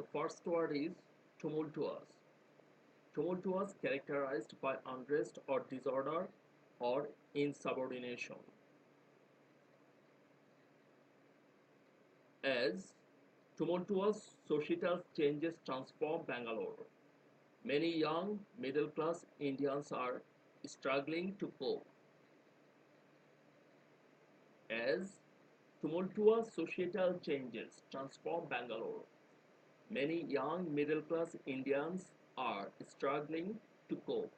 So first word is tumultuous. Tumultuous characterized by unrest or disorder or insubordination. As tumultuous societal changes transform Bangalore, many young middle class Indians are struggling to cope. As tumultuous societal changes transform Bangalore, many young middle class Indians are struggling to cope.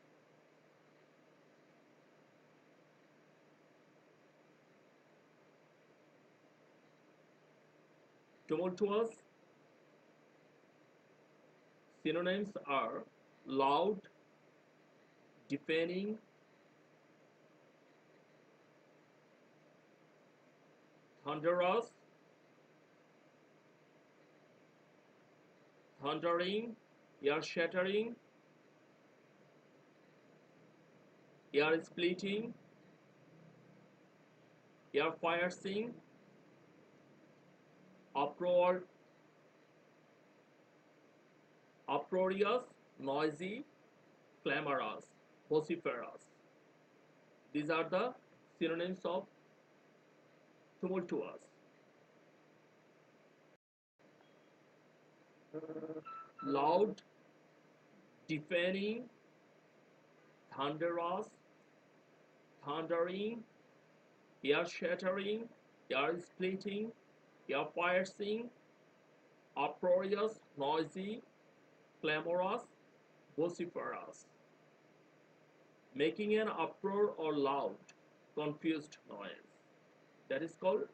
Tumultuous synonyms are loud, deafening, thunderous, thundering, ear-shattering, ear-splitting, ear-piercing, uproar, uproarious, noisy, clamorous, vociferous. These are the synonyms of tumultuous. Loud, deafening, thunderous, thundering, ear-shattering, ear-splitting, ear-piercing, uproarious, noisy, clamorous, vociferous. Making an uproar or loud, confused noise. That is called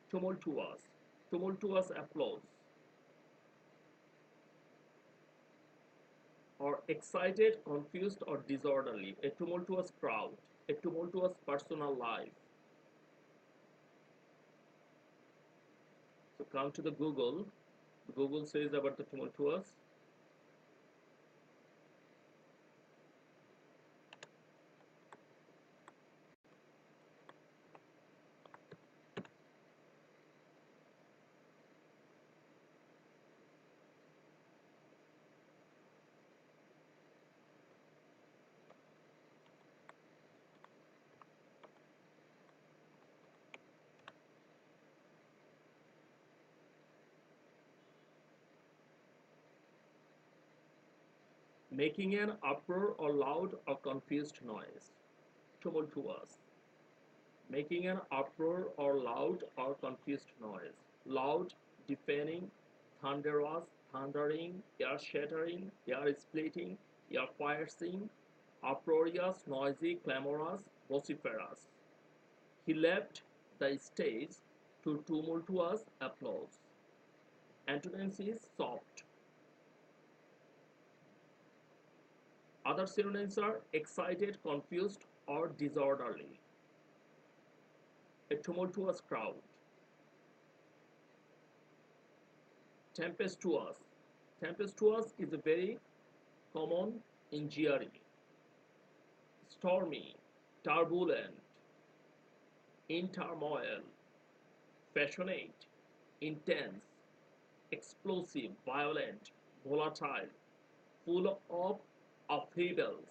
tumultuous. Tumultuous applause. Or excited, confused, or disorderly. A tumultuous crowd. A tumultuous personal life. So come to the Google. Google says about the tumultuous. Making an uproar or loud or confused noise. Tumultuous. Making an uproar or loud or confused noise. Loud, deafening, thunderous, thundering, ear-shattering, ear-splitting, ear-piercing, uproarious, noisy, clamorous, vociferous. He left the stage to tumultuous applause. Antonyms is soft. Other synonyms are excited, confused, or disorderly. A tumultuous crowd. Tempestuous. Tempestuous is very common in GRE. Stormy, turbulent, in turmoil, passionate, intense, explosive, violent, volatile, full of upheavals,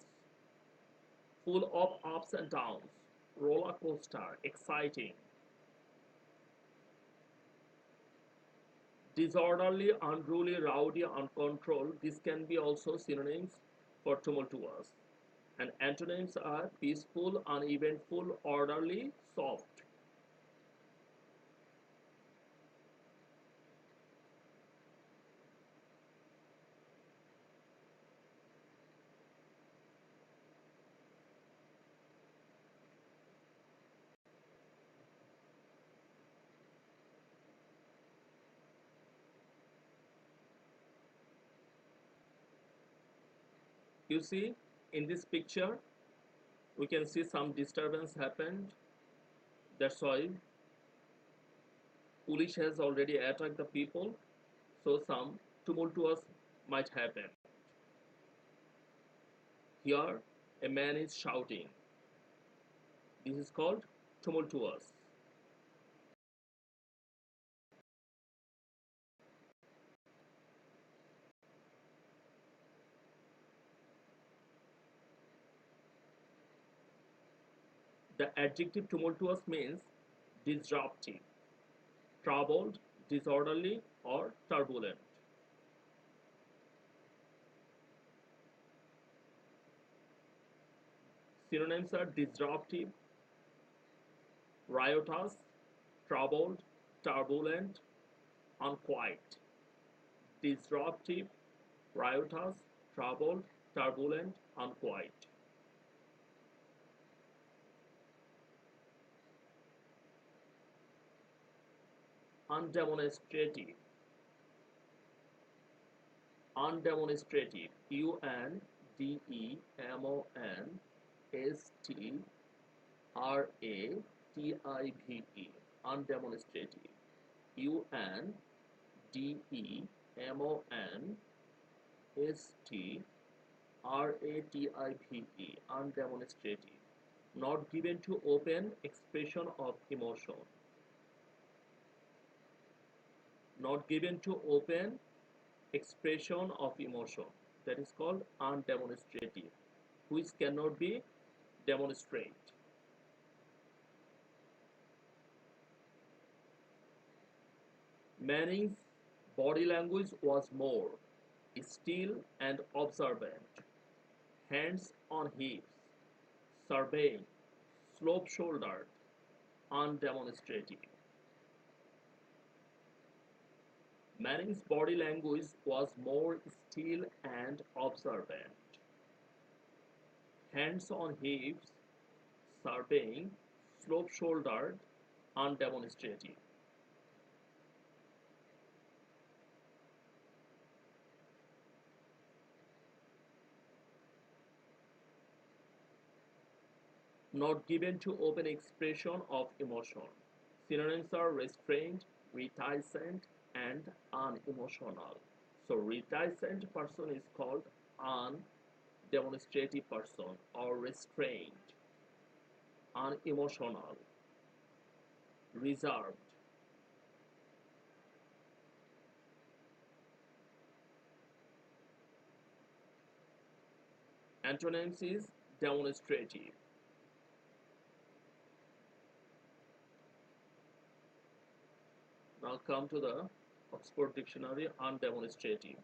full of ups and downs, roller coaster, exciting, disorderly, unruly, rowdy, uncontrolled. These can be also synonyms for tumultuous. And antonyms are peaceful, uneventful, orderly, soft. You see, in this picture, we can see some disturbance happened. That's why police has already attacked the people. So some tumultuous might happen. Here, a man is shouting. This is called tumultuous. The adjective tumultuous means disruptive, troubled, disorderly, or turbulent. Synonyms are disruptive, riotous, troubled, turbulent, unquiet. Disruptive, riotous, troubled, turbulent, unquiet. Undemonstrative, undemonstrative, undemonstrative, undemonstrative, undemonstrative, undemonstrative, not given to open expression of emotion, not given to open expression of emotion. That is called undemonstrative, which cannot be demonstrated. Manning's body language was more still and observant, hands on hips, surveying, slope shouldered, undemonstrative. Manning's body language was more still and observant, hands on hips, surveying, slope shouldered, undemonstrative. Not given to open expression of emotion. Synonyms are restrained, reticent, and unemotional. So reticent person is called undemonstrative person or restrained, unemotional, reserved. Antonyms is demonstrative. Now come to the Oxford Dictionary undemonstrative.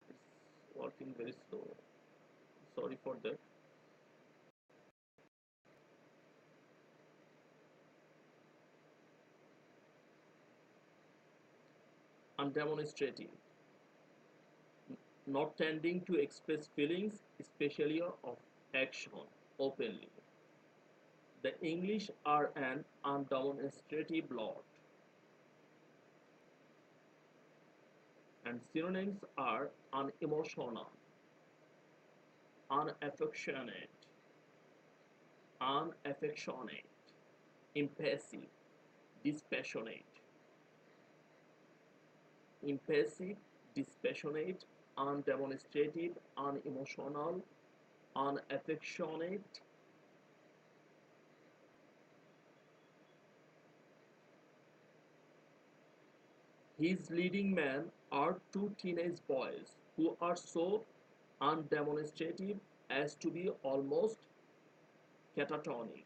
It's working very slow. Sorry for that. Undemonstrative. Not tending to express feelings, especially of action, openly. The English are an undemonstrative lot, and synonyms are unemotional, unaffectionate, unaffectionate, impassive, dispassionate, impassive, dispassionate, undemonstrative, unemotional, unaffectionate. His leading men are two teenage boys who are so undemonstrative as to be almost catatonic.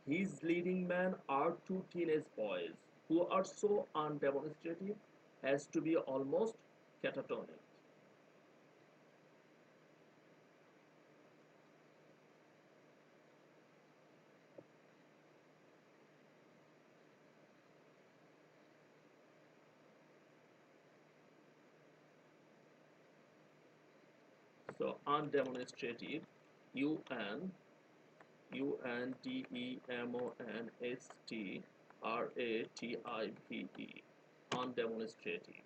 His leading men are two teenage boys who are so undemonstrative as to be almost catatonic. So undemonstrative, undemonstrative, undemonstrative.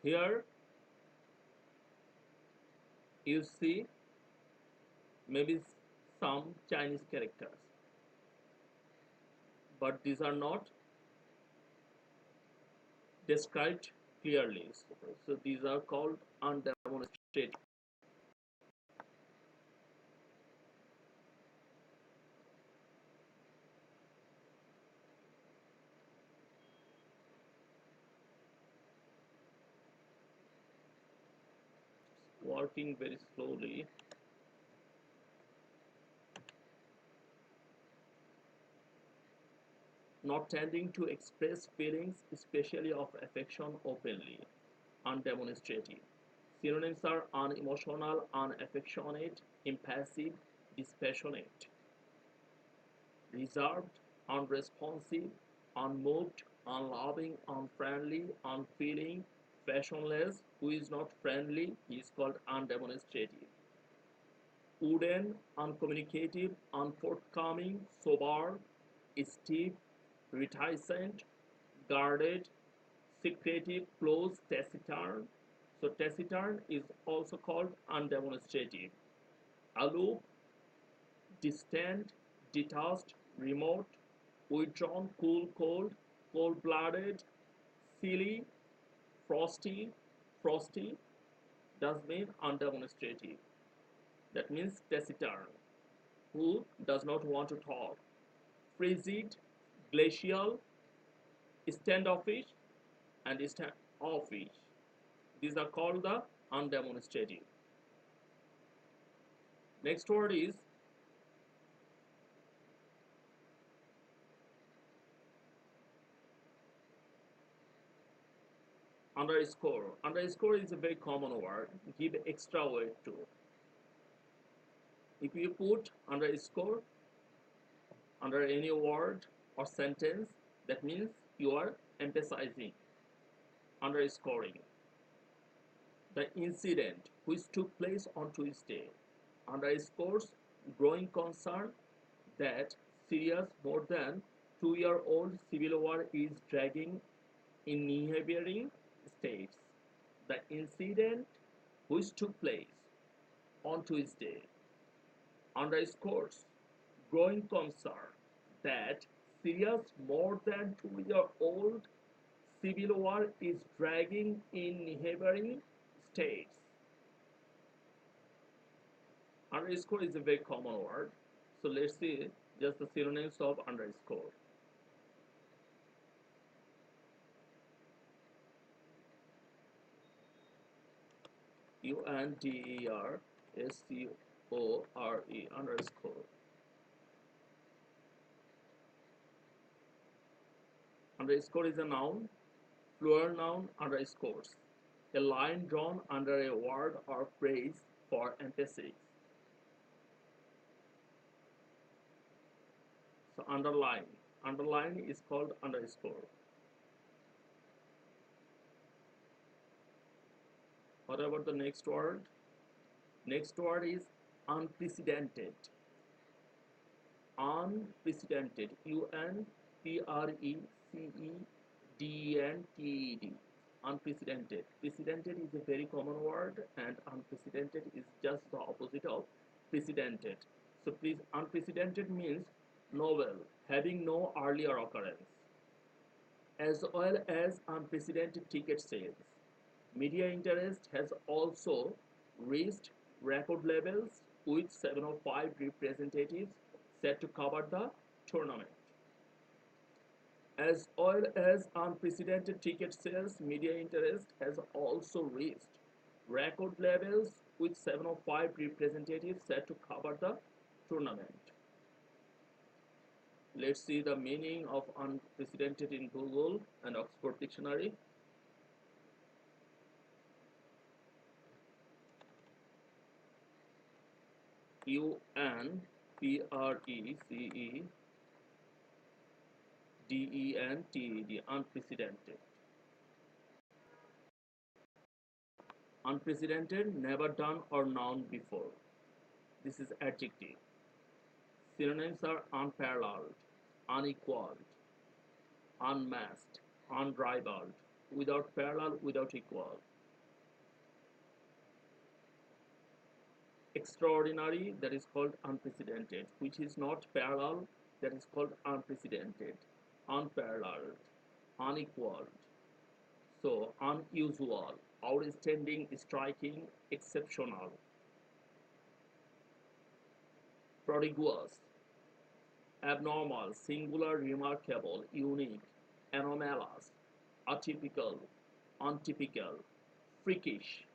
Here you see maybe some Chinese characters, but these are not described clearly. So these are called undemonstrated. Working very slowly, not tending to express feelings, especially of affection openly, undemonstrative. Synonyms are unemotional, unaffectionate, impassive, dispassionate, reserved, unresponsive, unmoved, unloving, unfriendly, unfeeling, passionless. Who is not friendly, he is called undemonstrative. Wooden, uncommunicative, unforthcoming, sober, stiff, reticent, guarded, secretive, close, taciturn. So taciturn is also called undemonstrative. Aloof, distant, detached, remote, withdrawn, cool, cold, cold-blooded, silly, frosty. Frosty does mean undemonstrative. That means taciturn, who does not want to talk. Frigid, glacial, standoffish, and standoffish. These are called the undemonstrative. Next word is underscore. Underscore is a very common word. Give extra weight to. If you put underscore under any word or sentence, that means you are emphasizing, underscoring. The incident which took place on Tuesday underscores growing concern that Syria's more than 2-year-old civil war is dragging in neighboring states. The incident which took place on Tuesday underscores growing concern that Syria's more than 2-year-old civil war is dragging in neighboring states. Underscore is a very common word. So let's see just the synonyms of underscore. underscore. Underscore is a noun, plural noun underscores. A line drawn under a word or phrase for emphasis. So underline. Underline is called underscore. What about the next word? Next word is unprecedented. Unprecedented. Unprecedented. Unprecedented. Precedented is a very common word, and unprecedented is just the opposite of precedented. So please, unprecedented means novel, having no earlier occurrence, as well as unprecedented ticket sales. Media interest has also reached record levels with 705 representatives set to cover the tournament. As well as unprecedented ticket sales, media interest has also reached record levels with 705 representatives set to cover the tournament. Let's see the meaning of unprecedented in Google and Oxford Dictionary. Unprecedented, unprecedented. Unprecedented, never done or known before. This is adjective. Synonyms are unparalleled, unequaled, unmatched, unrivaled. without parallel, without equal. Extraordinary, that is called unprecedented, which is not parallel, that is called unprecedented, unparalleled, unequaled. So unusual, outstanding, striking, exceptional. Prodigious, abnormal, singular, remarkable, unique, anomalous, atypical, untypical, freakish.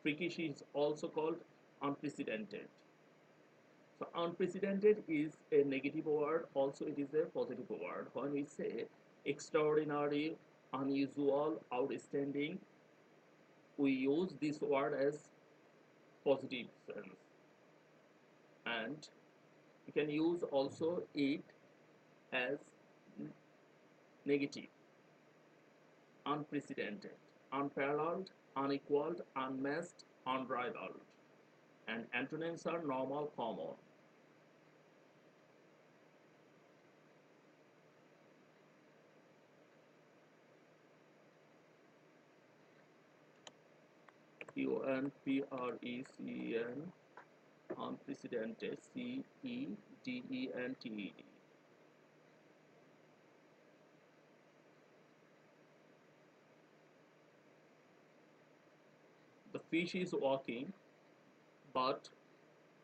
Freakish is also called unprecedented. So unprecedented is a negative word, also it is a positive word. When we say extraordinary, unusual, outstanding, we use this word as positive sense. And you can use also it as negative, unprecedented, unparalleled, unequaled, unmatched, unrivaled. And antonyms are normal, common. Unprecedented, unprecedented, Cedented. The fish is walking, but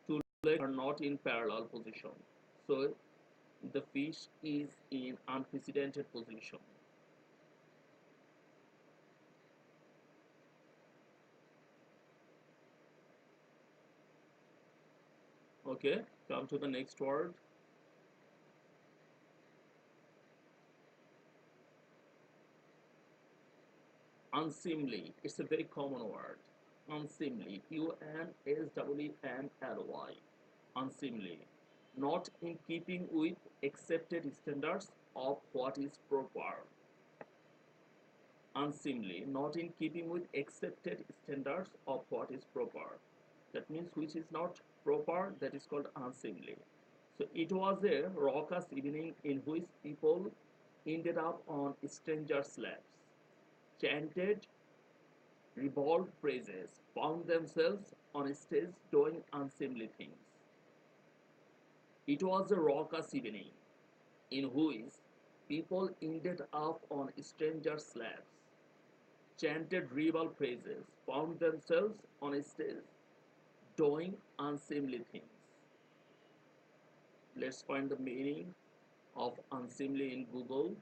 two legs are not in parallel position. So the fish is in unprecedented position. Okay, come to the next word. Unseemly. It's a very common word. Unseemly. Unseemly. Unseemly. Not in keeping with accepted standards of what is proper. Unseemly. Not in keeping with accepted standards of what is proper. That means which is not proper, that is called unseemly. So it was a raucous evening in which people ended up on strangers' laps, chanted ribald phrases, found themselves on a stage doing unseemly things. It was a raucous evening in which people ended up on strangers' laps, chanted ribald phrases, found themselves on a stage doing unseemly things. Let's find the meaning of unseemly in Google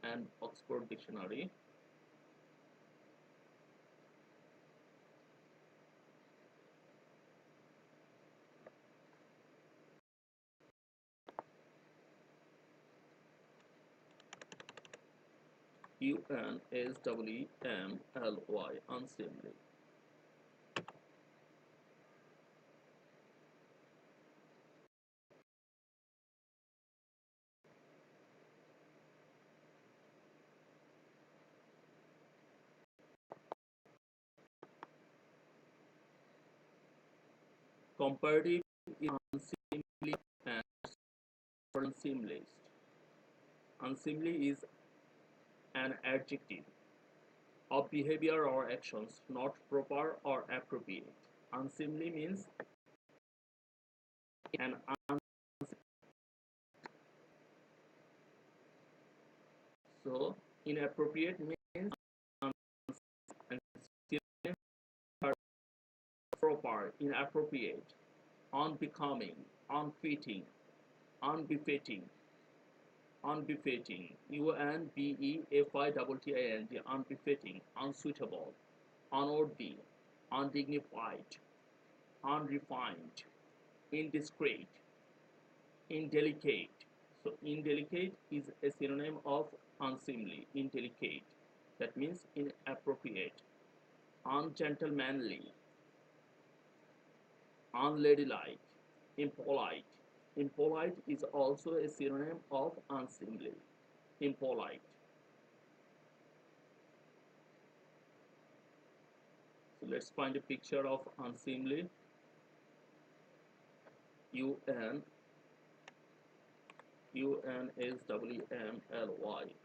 and Oxford Dictionary. Unswmly, unseemly. Comparative is unseemly and unseemliest. Unseemly is an adjective of behavior or actions not proper or appropriate. Unseemly means an so inappropriate means proper, inappropriate, unbecoming, unfitting, unbefitting, unbefitting, unbefitting, unbefitting, unsuitable, unworthy, undignified, unrefined, indiscreet, indelicate. So indelicate is a synonym of unseemly, indelicate. That means inappropriate, ungentlemanly, unladylike, impolite. Impolite is also a synonym of unseemly, impolite. So let's find a picture of unseemly. Unswmly,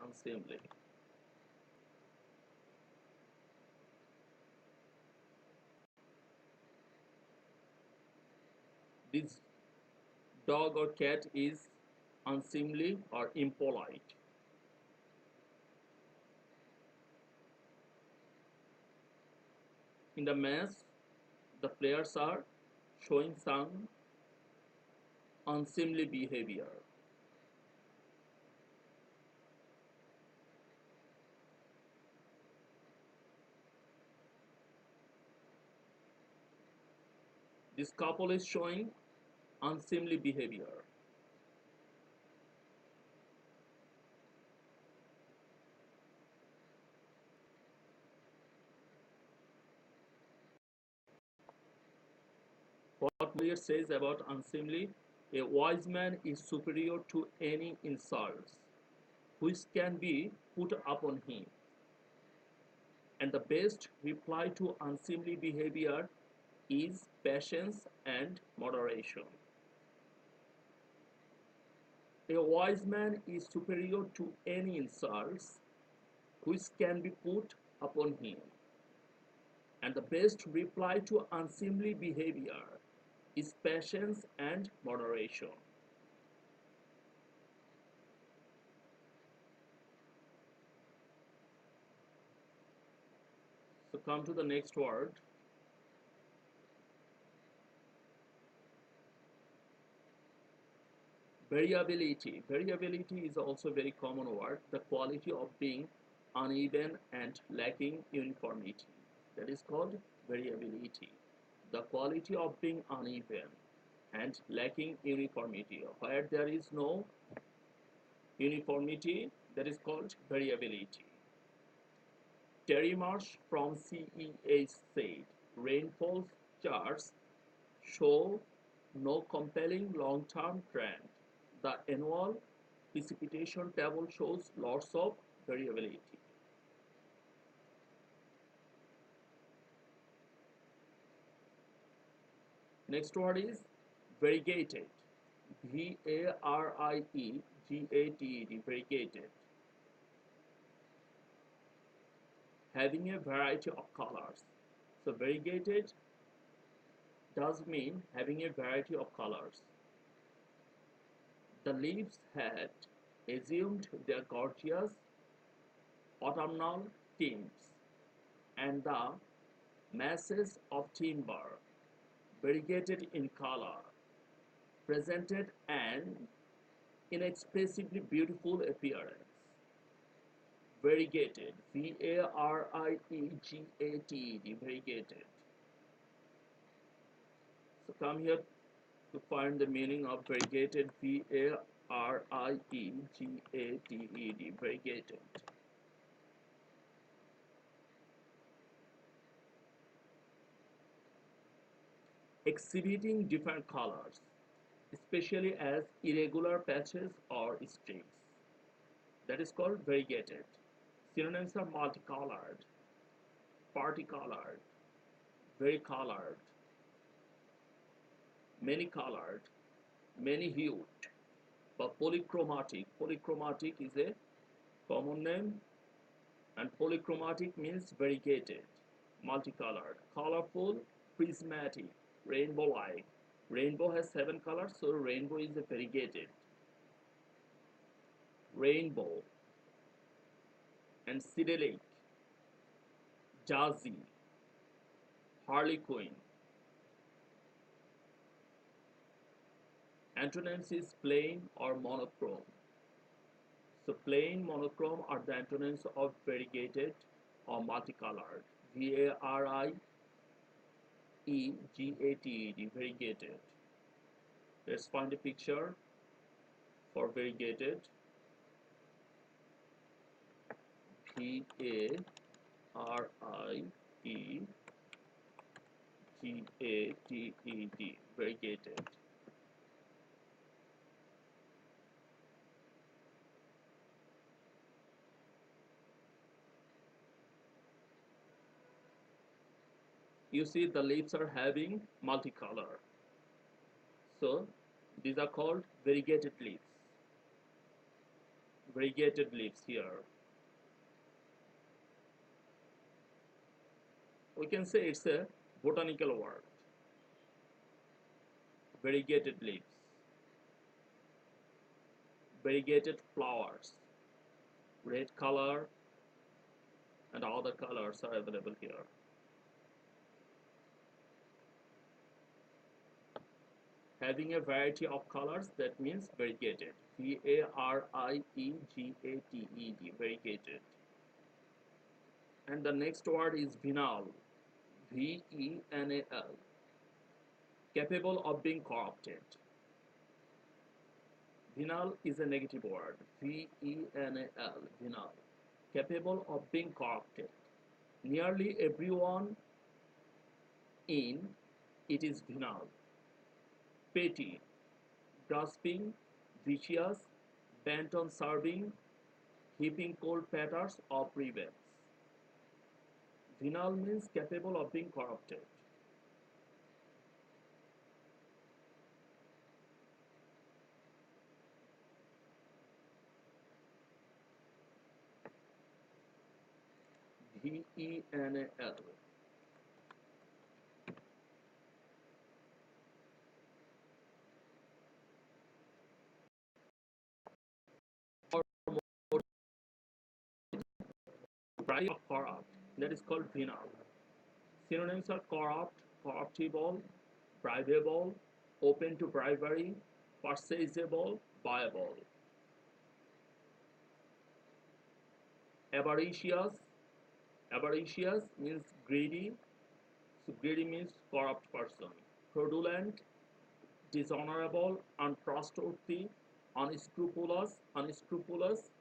unseemly. This dog or cat is unseemly or impolite. In the match, the players are showing some unseemly behavior. This couple is showing unseemly behavior. What Molière says about unseemly, a wise man is superior to any insults which can be put upon him, and the best reply to unseemly behavior is patience and moderation. A wise man is superior to any insults which can be put upon him, and the best reply to unseemly behavior is patience and moderation. So come to the next word. Variability. Variability is also a very common word. The quality of being uneven and lacking uniformity. That is called variability. The quality of being uneven and lacking uniformity. Where there is no uniformity, that is called variability. Terry Marsh from CEH said, rainfall charts show no compelling long-term trend. The annual precipitation table shows lots of variability. Next word is variegated. Variegated. Variegated. Having a variety of colors. So variegated does mean having a variety of colors. The leaves had assumed their gorgeous autumnal tints, and the masses of timber, variegated in color, presented an inexpressibly beautiful appearance. Variegated, Variegated, variegated. So come here to find the meaning of variegated, Variegated, variegated. Exhibiting different colors, especially as irregular patches or streaks. That is called variegated. Synonyms are multicolored, particolored, varicolored, many-colored, many-hued, but polychromatic. Polychromatic is a common name, and polychromatic means variegated, multicolored, colorful, prismatic, rainbow-like. Rainbow has 7 colors, so rainbow is a variegated. Rainbow and Sidelic, Jazzy, Harlequin. Antonyms is plain or monochrome. So plain, monochrome are the antonyms of variegated or multicolored. Variegated, variegated. Let's find a picture for variegated. Variegated, variegated. You see the leaves are having multicolor. So these are called variegated leaves. Variegated leaves here. We can say it's a botanical word. variegated leaves, variegated flowers, red color, and other colors are available here. Having a variety of colors, that means variegated. Variegated, variegated. And the next word is venal, venal, capable of being corrupted. Venal is a negative word, venal, venal, capable of being corrupted. Nearly everyone in it is venal, petty, grasping, vicious, bent on serving, heaping cold platters of revenge. Venal means capable of being corrupted. Venal. Or bribe of corrupt, that is called venal. Synonyms are corrupt, corruptible, bribable, open to bribery, purchasable, buyable. Avaricious, avaricious means greedy, so greedy means corrupt person. Fraudulent, dishonorable, untrustworthy, unscrupulous, unscrupulous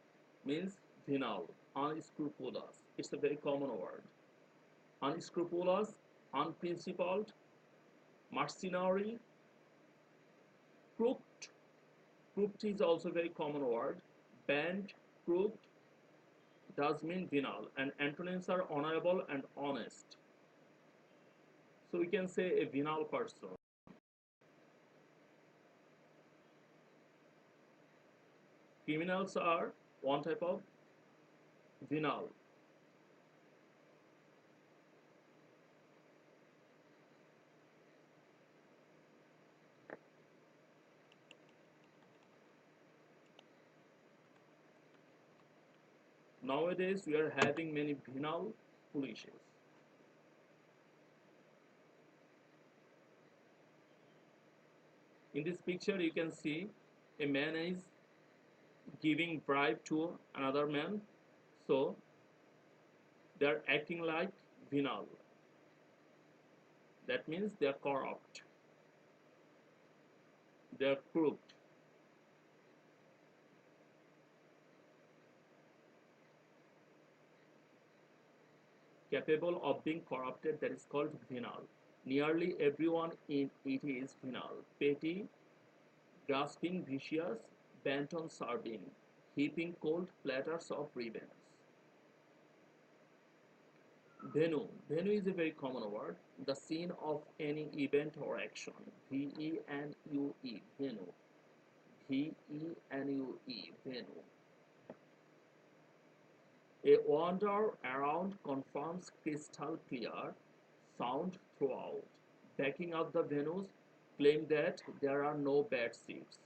means venal, unscrupulous. It's a very common word. Unscrupulous, unprincipled, mercenary, crooked. Crooked is also a very common word. Bent, crooked does mean venal, and antonyms are honorable and honest. So we can say a venal person. Criminals are one type of venal. Nowadays, we are having many venal policies. In this picture, you can see a man is giving bribe to another man, so they are acting like venal. That means they are corrupt, they are crooked. Capable of being corrupted, that is called venal. Nearly everyone in it is venal. Petty, grasping, vicious, bent on serving, heaping cold platters of revenge. Venue. Venue is a very common word. The scene of any event or action. Venue. Venue. Venue. A wander around confirms crystal clear sound throughout. Backing up the venues claim that there are no bad seeds.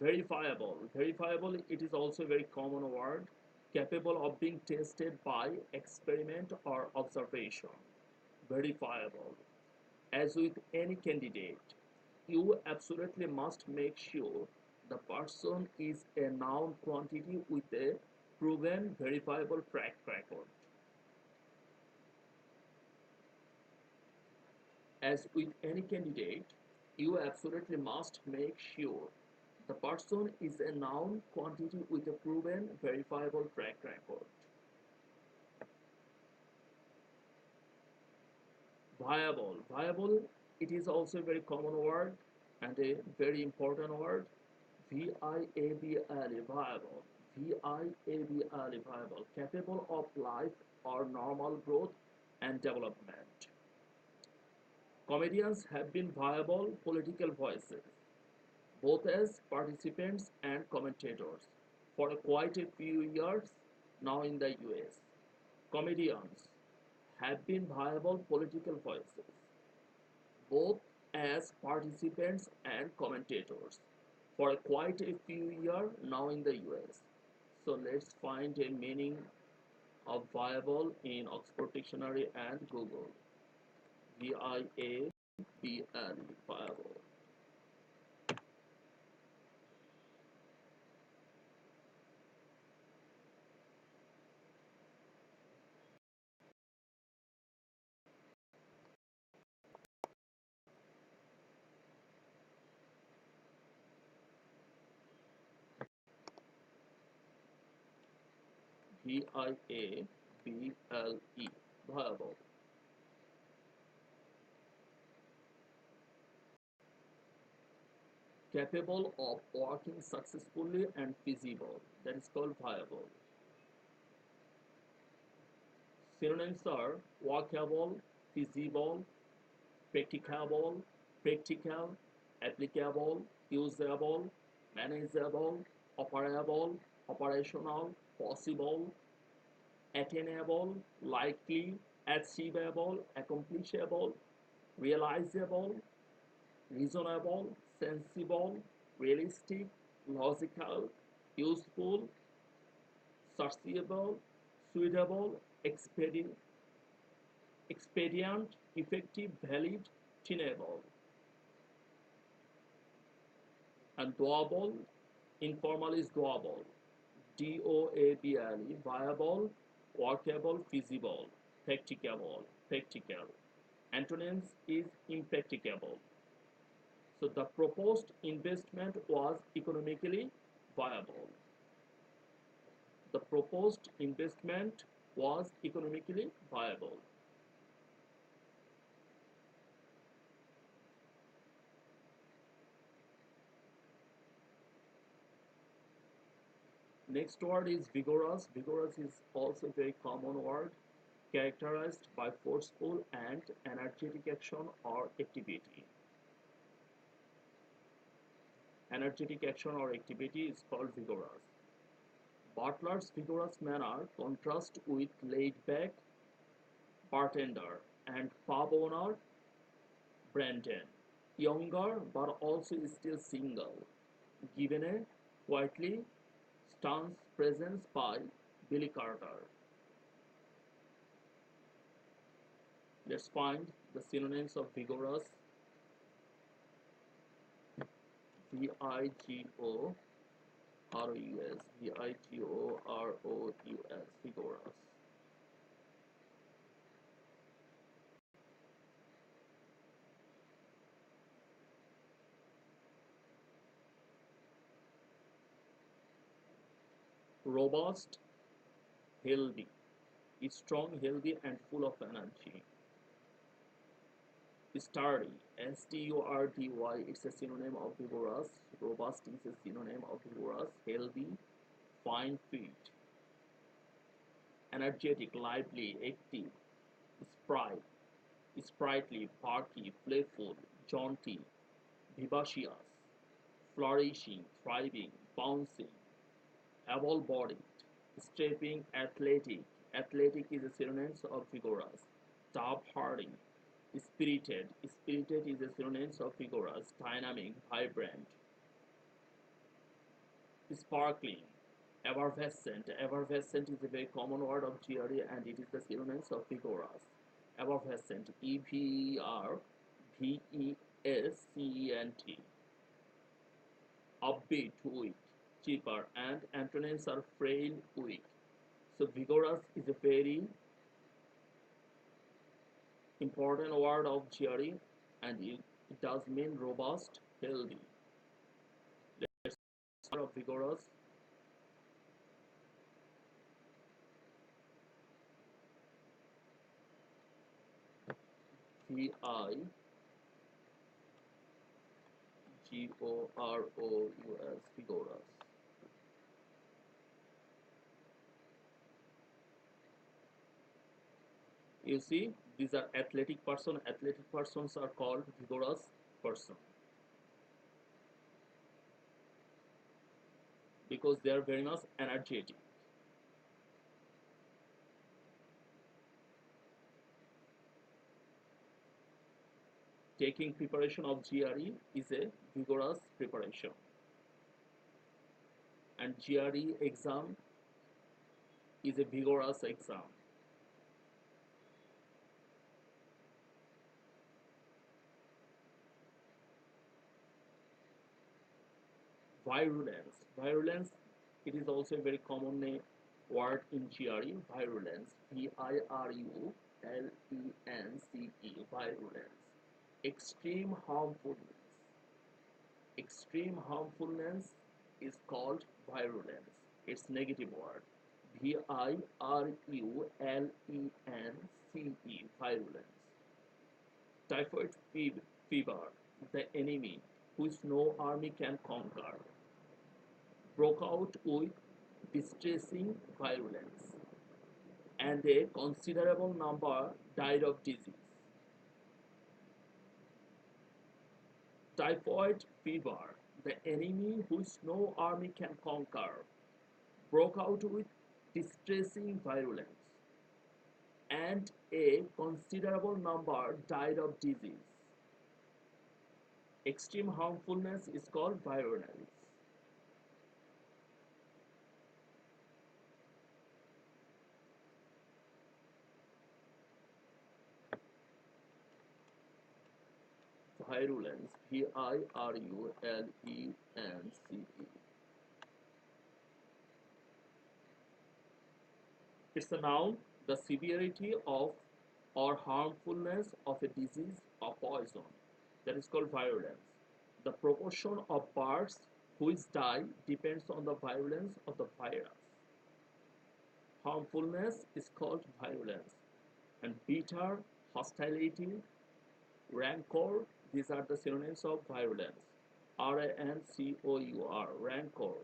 Verifiable. Verifiable, it is also a very common word, capable of being tested by experiment or observation. Verifiable. As with any candidate, you absolutely must make sure the person is a noun quantity with a proven verifiable track record. As with any candidate, you absolutely must make sure the person is a noun quantity with a proven verifiable track record. Viable. Viable, it is also a very common word and a very important word. Viable, viable. Viable, viable. Capable of life or normal growth and development. Comedians have been viable political voices, both as participants and commentators, for quite a few years now in the US. Comedians have been viable political voices. both as participants and commentators, for quite a few years now in the US. So let's find a meaning of viable in Oxford Dictionary and Google. VIABLE, viable. VIABLE, viable. Capable of working successfully and feasible. That is called viable. Synonyms are workable, feasible, practicable, practical, applicable, usable, manageable, operable, operational, possible, attainable, likely, achievable, accomplishable, realizable, reasonable, sensible, realistic, logical, useful, searchable, suitable, expedient, effective, valid, tenable, and doable. Informal is doable. DOABLE, viable, workable, feasible, practicable, practical. Antonyms is impracticable. So the proposed investment was economically viable. The proposed investment was economically viable. Next word is vigorous. Vigorous is also a very common word, characterized by forceful and energetic action or activity. Energetic action or activity is called vigorous. Butler's vigorous manner contrasts with laid-back bartender and pub owner Brandon, younger but also still single, given a quietly stance presence by Billy Carter. Let's find the synonyms of vigorous. Vigorous, vigorous, vigorous. Robust, healthy, strong, healthy, and full of energy. Sturdy, STURDY, it's a synonym of vigorous. Robust is a synonym of vigorous. Healthy, fine, fit. Energetic, lively, active. Sprite, sprightly, perky, playful, jaunty, vivacious, flourishing, thriving, bouncing, able-bodied, stepping, athletic. Athletic is a synonym of vigorous. Tough, hardy, spirited. Spirited is a synonym of vigorous. Dynamic, vibrant, sparkling, effervescent. Effervescent is a very common word of GRE and it is the synonym of vigorous. Effervescent, EVERVESCENT. Upbeat, weak, cheaper, and antonyms are frail, weak. So vigorous is a very important word of GRE and it does mean robust, healthy. Let's start of vigorous. VIGOROUS, vigorous. You see, these are athletic person. Athletic persons are called vigorous person because they are very much energetic. Taking preparation of GRE is a vigorous preparation, and GRE exam is a vigorous exam. Virulence. Virulence, it is also a very common word in GRE. Virulence. Virulence. Virulence. Extreme harmfulness. Extreme harmfulness is called virulence. It's negative word. Virulence. Typhoid fever, the enemy which no army can conquer, broke out with distressing violence, and a considerable number died of disease. Typhoid fever, the enemy which no army can conquer, broke out with distressing violence, and a considerable number died of disease. Extreme harmfulness is called virulence. Virulence, Virulence. It's a noun, the severity of or harmfulness of a disease or poison. That is called virulence. The proportion of birds which die depends on the virulence of the virus. Harmfulness is called virulence. And bitter, hostility, rancor, these are the synonyms of virulence. Rancor, rancor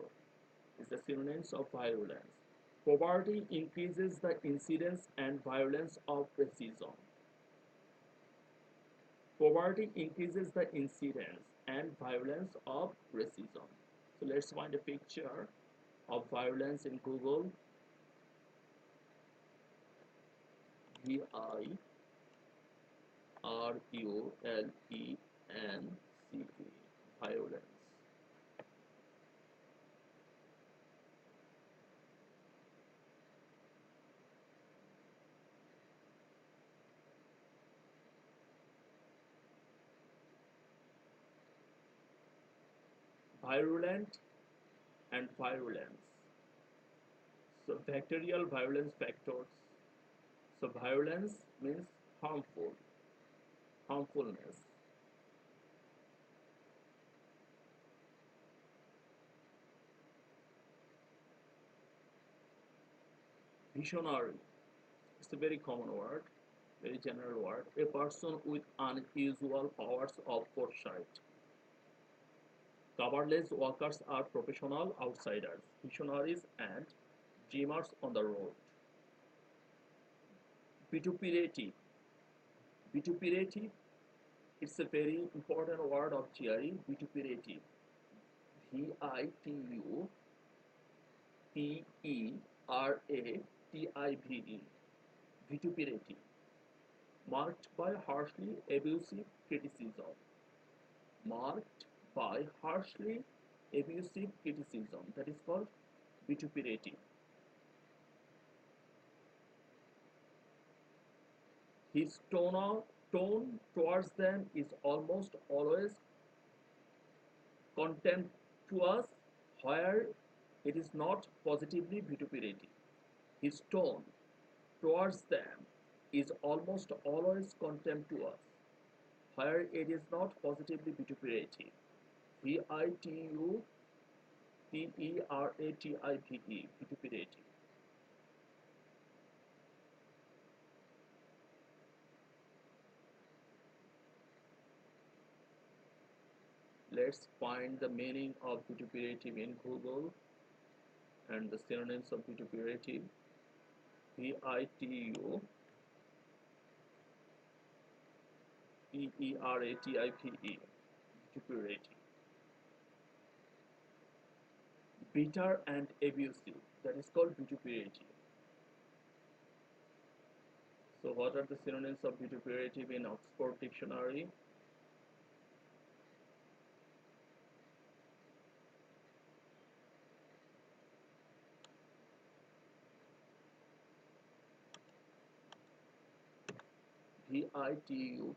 is the synonyms of virulence. Poverty increases the incidence and violence of racism. Poverty increases the incidence and violence of racism. So let's find a picture of violence in Google. Virulence. Violence. Virulent and virulence. So bacterial virulence factors. So virulence means harmfulness. Visionary. It's a very common word, very general word. A person with unusual powers of foresight. Coverless workers are professional outsiders, visionaries, and dreamers on the road. Vituperative. Vituperative, it's a very important word of GRE. Vituperative. Vituperative. Vituperative. Marked by harshly abusive criticism. Marked by harshly abusive criticism. That is called vituperative. His tone towards them is almost always contemptuous, where it is not positively vituperative. His tone towards them is almost always contemptuous, where it is not positively vituperative. Vituperative. Vituperative. Let's find the meaning of vituperative in Google and the synonyms of vituperative. Vituperative. Vituperative. Bitter and abusive. That is called vituperative. So what are the synonyms of vituperative in Oxford Dictionary? Vituperative,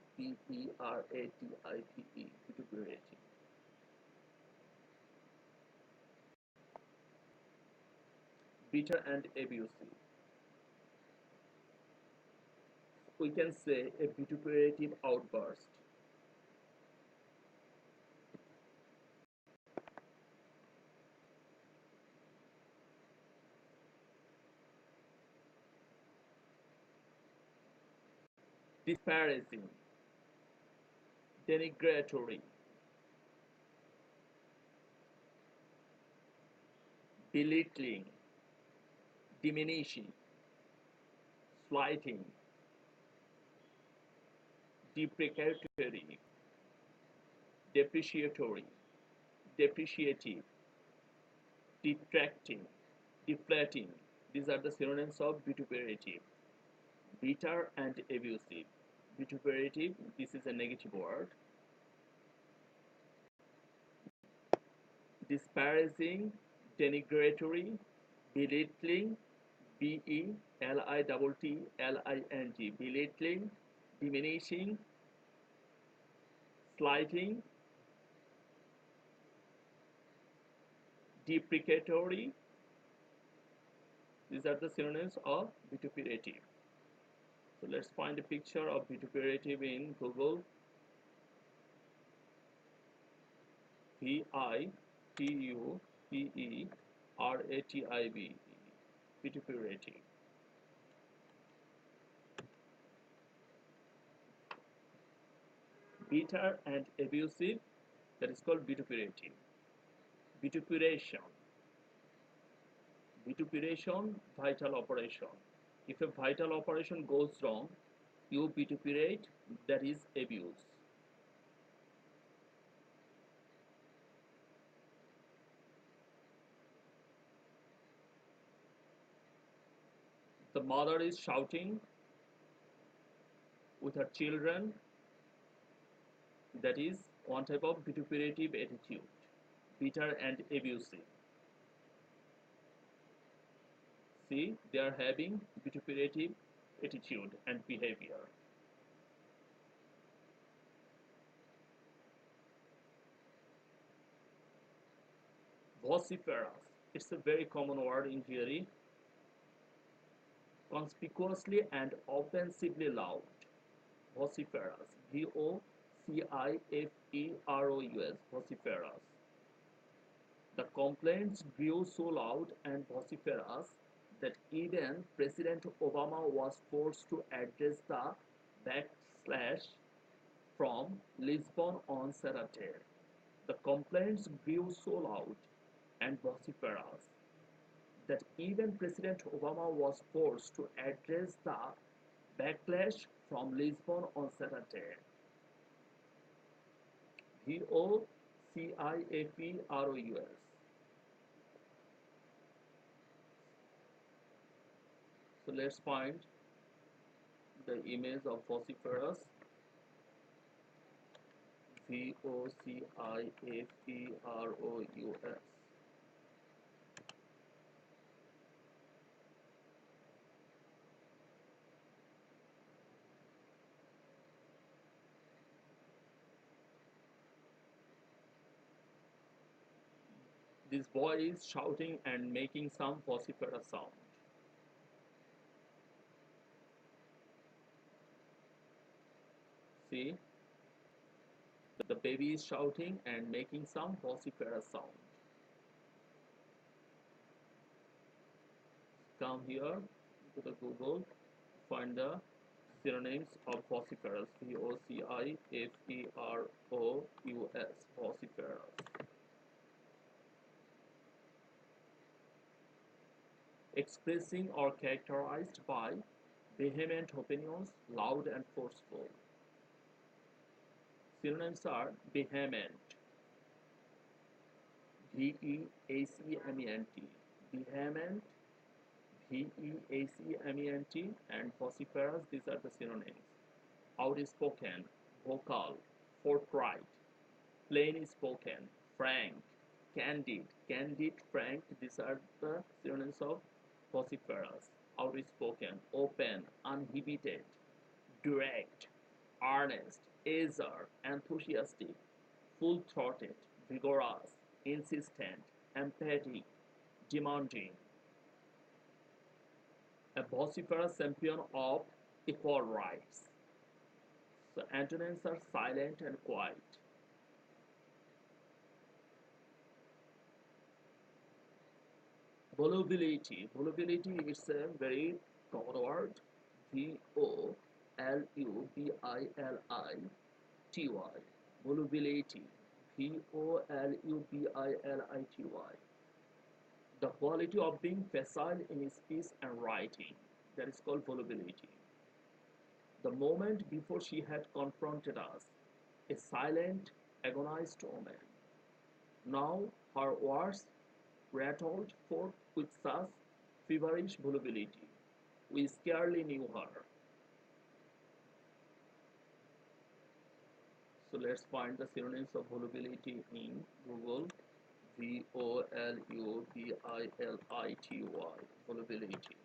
vituperative. Bitter and abusive. We can say a vituperative outburst. Disparaging, denigratory, belittling, diminishing, slighting, deprecatory, depreciatory, depreciative, detracting, deflating. These are the synonyms of vituperative. Bitter and abusive. Vituperative, this is a negative word. Disparaging, denigratory, belittling, belittling, belittling, diminishing, slighting, deprecatory. These are the synonyms of vituperative. So let's find a picture of vituperative in Google. Vituperative, vituperative. Bitter and abusive, that is called vituperative. Vituperation, vituperation, vital operation. If a vital operation goes wrong, you vituperate, that is abuse. The mother is shouting with her children, that is one type of vituperative attitude. Bitter and abusive. See, they are having vituperative attitude and behavior. Vociferous, it's a very common word in GRE. Conspicuously and offensively loud. Vociferous, vociferous, vociferous. The complaints grew so loud and vociferous that even President Obama was forced to address the backlash from Lisbon on Saturday. The complaints grew so loud and vociferous that even President Obama was forced to address the backlash from Lisbon on Saturday. Vociferous. So let's find the image of vociferous. Vociferous. This boy is shouting and making some vociferous sound. See, the baby is shouting and making some vociferous sound. Come here to the Google, find the synonyms of vociferous. Vociferous, vociferous. Expressing or characterized by vehement opinions, loud and forceful. Synonyms are vehement, vehement, vehement, vehement, and vociferous. These are the synonyms. Outspoken, vocal, forthright, plain spoken, frank, candid, frank. These are the synonyms of vociferous. Outspoken, open, uninhibited, direct, earnest, eager, enthusiastic, full-throated, vigorous, insistent, emphatic, demanding, a vociferous champion of equal rights. So antonyms are silent and quiet. Volubility. Volubility is a very common word. Volubility. Volubility. Volubility. The quality of being facile in speech and writing. That is called volubility. The moment before she had confronted us, a silent, agonized woman. Now her words rattled forth with such feverish volubility. We scarcely knew her. So let's find the synonyms of volubility in Google. Volubility. Volubility.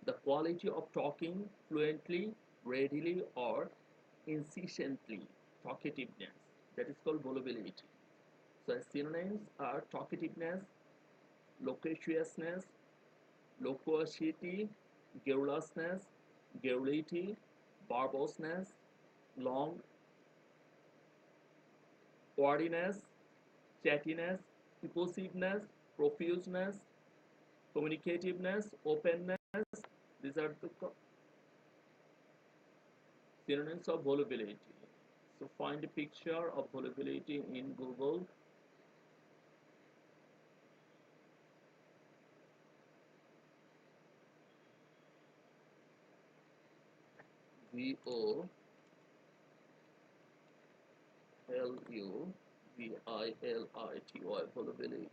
The quality of talking fluently, readily, or incessantly. Talkativeness. That is called volubility. So synonyms are talkativeness, loquaciousness, loquacity, garrulousness, garrulity, verbousness, long, wordiness, chattiness, effusiveness, profuseness, communicativeness, openness. These are the synonyms of volubility. So find a picture of volubility in Google. Volubility. Volubility.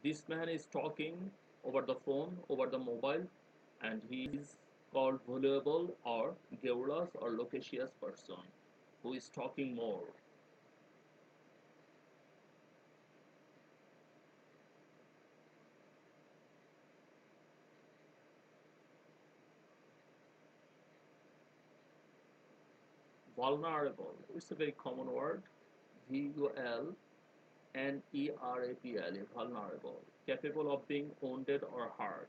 This man is talking over the phone, over the mobile, and he is called voluble or garrulous or loquacious person who is talking more. Vulnerable. It's a very common word. Vulnerable. Vulnerable. Capable of being wounded or hurt.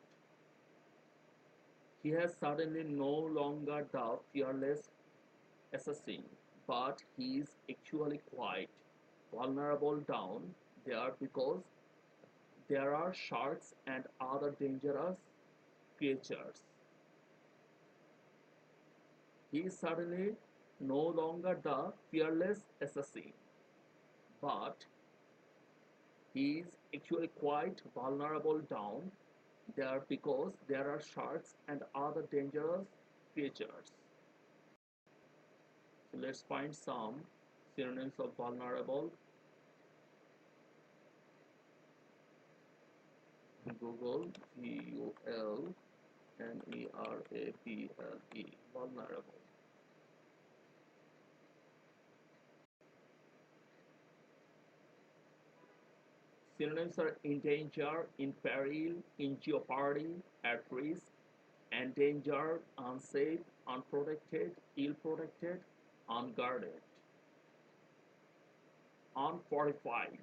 He has suddenly no longer the fearless assassin, but he is actually quite vulnerable down there because there are sharks and other dangerous creatures. He is suddenly no longer the fearless assassin, but he is actually quite vulnerable down there because there are sharks and other dangerous creatures. So let's find some synonyms of vulnerable. Google Vulnerable. Vulnerable. Synonyms are in danger, in peril, in jeopardy, at risk, endangered, unsafe, unprotected, ill-protected, unguarded, unfortified,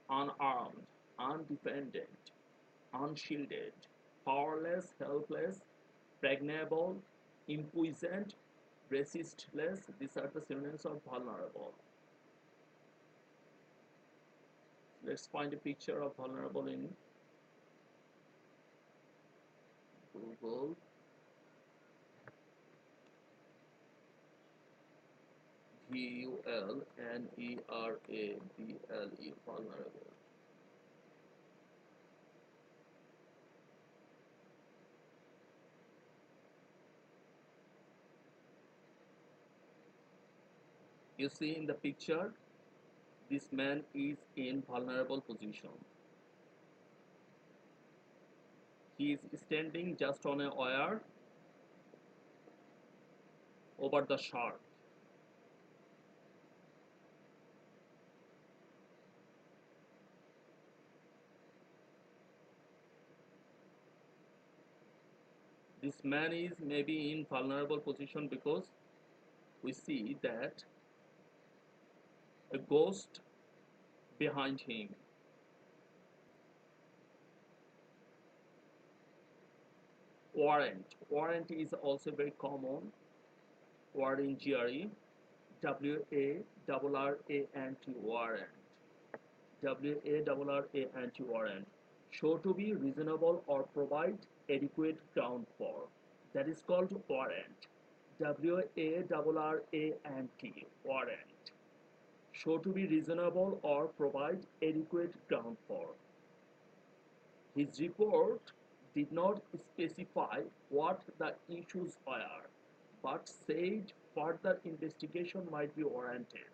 unarmed, undefended, unshielded, powerless, helpless, pregnable, impuissant, resistless. These are the synonyms of vulnerable. Let's find a picture of vulnerable in Google. Vulnerable. Vulnerable. You see in the picture, this man is in vulnerable position. He is standing just on a wire over the shark. This man is maybe in vulnerable position because we see that a ghost behind him. Warrant. Warrant is also very common word in GRE. WARRANT. Warrant. WARRANT. Warrant. Show to be reasonable or provide adequate ground for. That is called warrant. WARRANT. Warrant. Show to be reasonable or provide adequate ground for. His report did not specify what the issues were, but said further investigation might be warranted.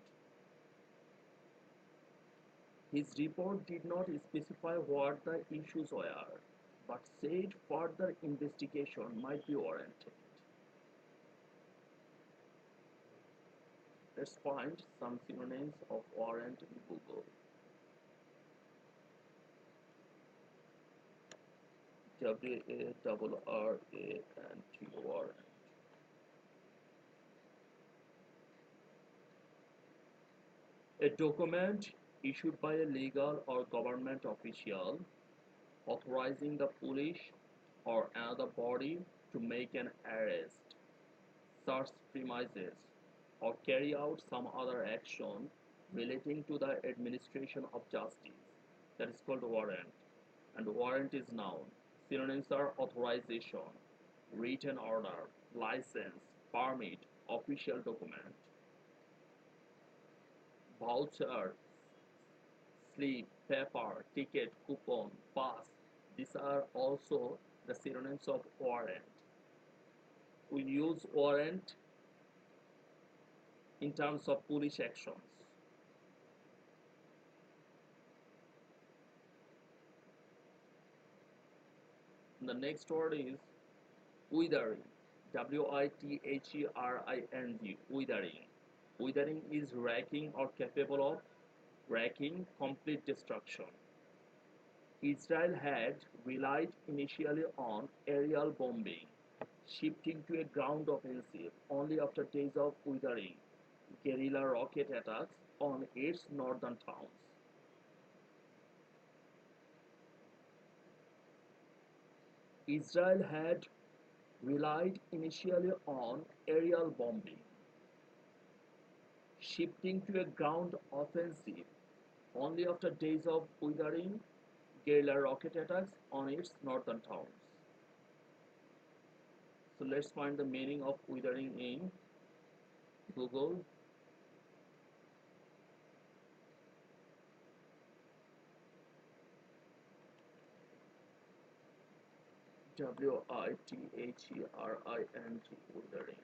His report did not specify what the issues were, but said further investigation might be warranted. Let's find some synonyms of warrant in Google. WARRANT. Warrant. A document issued by a legal or government official authorizing the police or another body to make an arrest, search premises, or carry out some other action relating to the administration of justice. That is called warrant. And warrant is noun. Synonyms are authorization, written order, license, permit, official document. Voucher, slip, paper, ticket, coupon, pass. These are also the synonyms of warrant. We use warrant in terms of police actions. And the next word is withering. WITHERING. Withering. Withering is wrecking or capable of wrecking complete destruction. Israel had relied initially on aerial bombing, shifting to a ground offensive only after days of withering guerrilla rocket attacks on its northern towns. Israel had relied initially on aerial bombing, shifting to a ground offensive only after days of withering guerrilla rocket attacks on its northern towns. So let's find the meaning of withering in Google. WITHERING. Withering.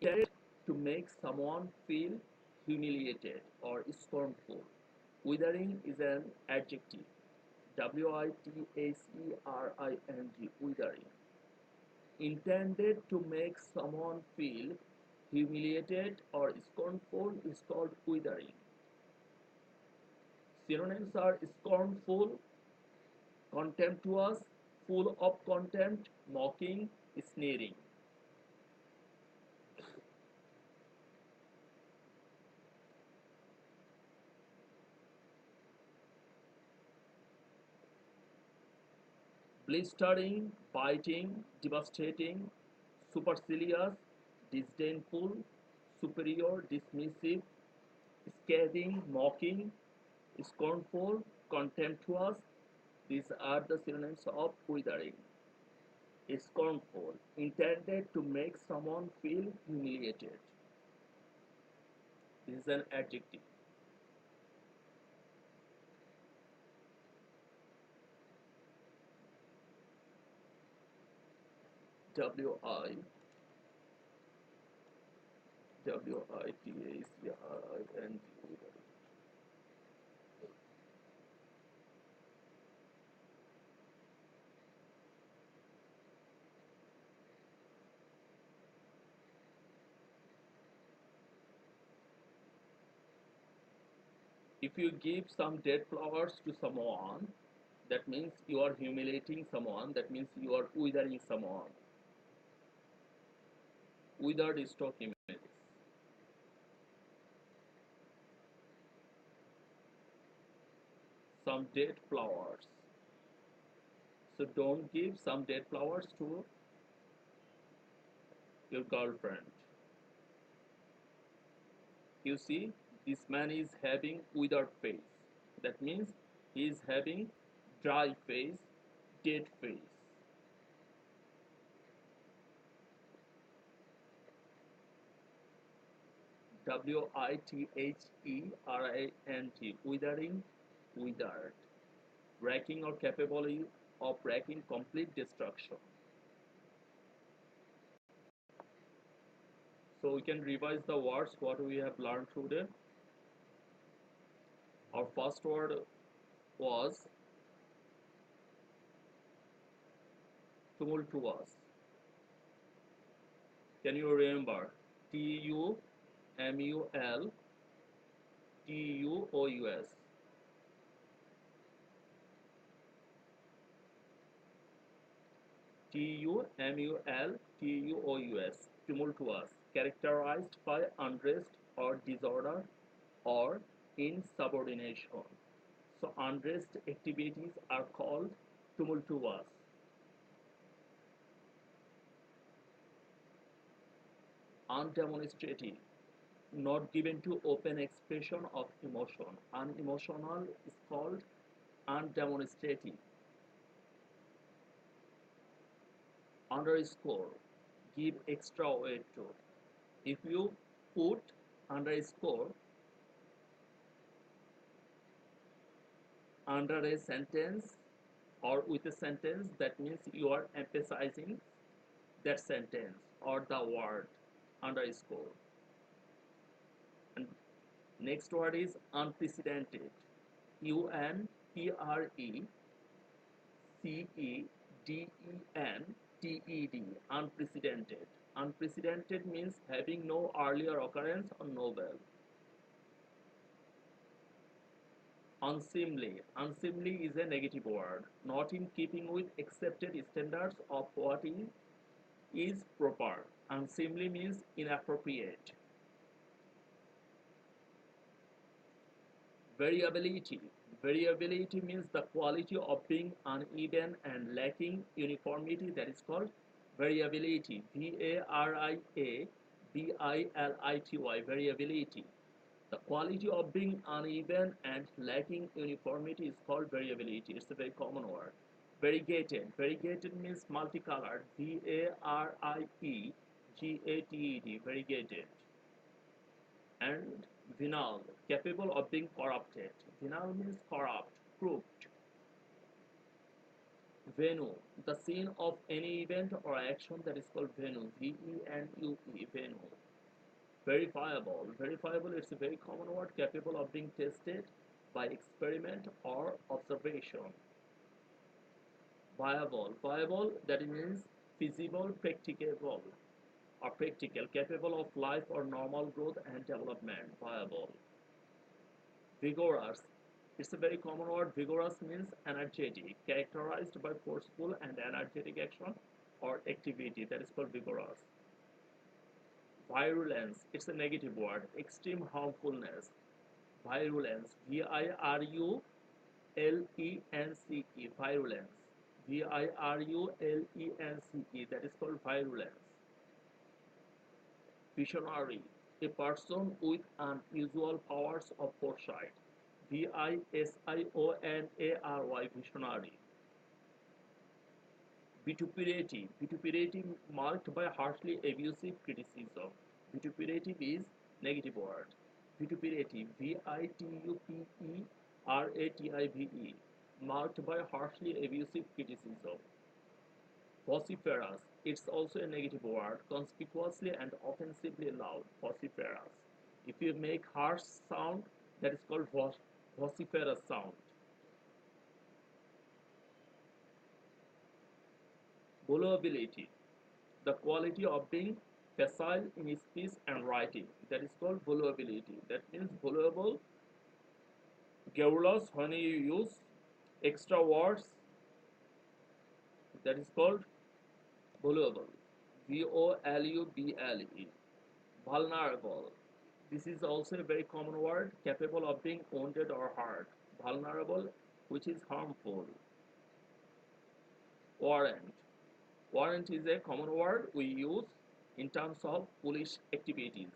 Intended to make someone feel humiliated or scornful. Withering is an adjective. WITHERING. Withering. Intended to make someone feel humiliated or scornful is called withering. Synonyms are scornful, contemptuous, full of contempt, mocking, sneering. Blistering, biting, devastating, supercilious, disdainful, superior, dismissive, scathing, mocking, scornful, contemptuous. These are the synonyms of withering. Scornful, intended to make someone feel humiliated. This is an adjective. W I WITHERING. If you give some dead flowers to someone, that means you are humiliating someone, that means you are withering someone. Withered stock images. Some dead flowers. So don't give some dead flowers to your girlfriend. You see, this man is having withered face. That means he is having dry face, dead face. witherant, withering, withered, wrecking or capable of wrecking complete destruction. So we can revise the words what we have learned today. Our first word was tumultuous. Can you remember? Tumultuous. Tumultuous. Tumultuous. Characterized by unrest or disorder or insubordination. So unrest activities are called tumultuous. Undemonstrative, not given to open expression of emotion. Unemotional is called undemonstrative. Underscore, give extra weight to. If you put underscore under a sentence or with a sentence, that means you are emphasizing that sentence or the word underscore. And next word is unprecedented. Unprecedented. Unprecedented. Unprecedented means having no earlier occurrence or novel. Unseemly. Unseemly is a negative word, not in keeping with accepted standards of what is proper. Unseemly means inappropriate. Variability. Variability means the quality of being uneven and lacking uniformity, that is called variability. Variability. Variability. The quality of being uneven and lacking uniformity is called variability. It's a very common word. Variegated. Variegated means multicolored. Variegated. Variegated. And venal, capable of being corrupted. Venal means corrupt, crooked. Venue, the scene of any event or action, that is called venue. Venue. Venue. Verifiable. Verifiable, it's a very common word, capable of being tested by experiment or observation. Viable. Viable, that means feasible, practicable, or practical, capable of life or normal growth and development. Viable. Vigorous. It's a very common word. Vigorous means energetic, characterized by forceful and energetic action or activity. That is called vigorous. Virulence. It's a negative word. Extreme harmfulness. Virulence. Virulence. Virulence. Virulence. That is called virulence. Visionary, a person with unusual powers of foresight. Visionary, visionary. Vituperative, vituperative marked by harshly abusive criticism. Vituperative is negative word. Vituperative, Vituperative, marked by harshly abusive criticism. Vociferous, it's also a negative word, conspicuously and offensively loud. Vociferous. If you make harsh sound, that is called vociferous sound. Volubility, the quality of being facile in speech and writing. That is called volubility. That means voluble Garrulous, when you use extra words, that is called voluble. Volube. Vulnerable. This is also a very common word, capable of being wounded or hurt. Vulnerable, which is harmful. Warrant. Warrant is a common word we use in terms of police activities.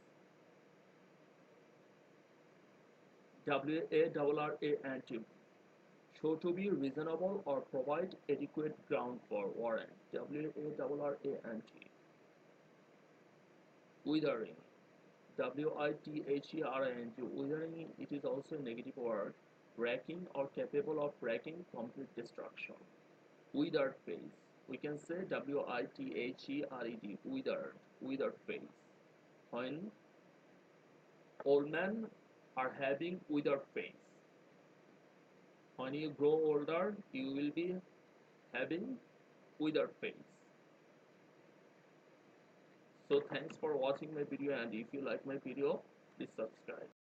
WARRANT. Show to be reasonable or provide adequate ground for warrant. WARRANT. Withering. WITHERING. Withering, it is also a negative word, wrecking or capable of wrecking complete destruction. Withered face. We can say WITHERED. Withered face. When old men are having withered face. When you grow older, you will be having withered face. So thanks for watching my video, and if you like my video, please subscribe.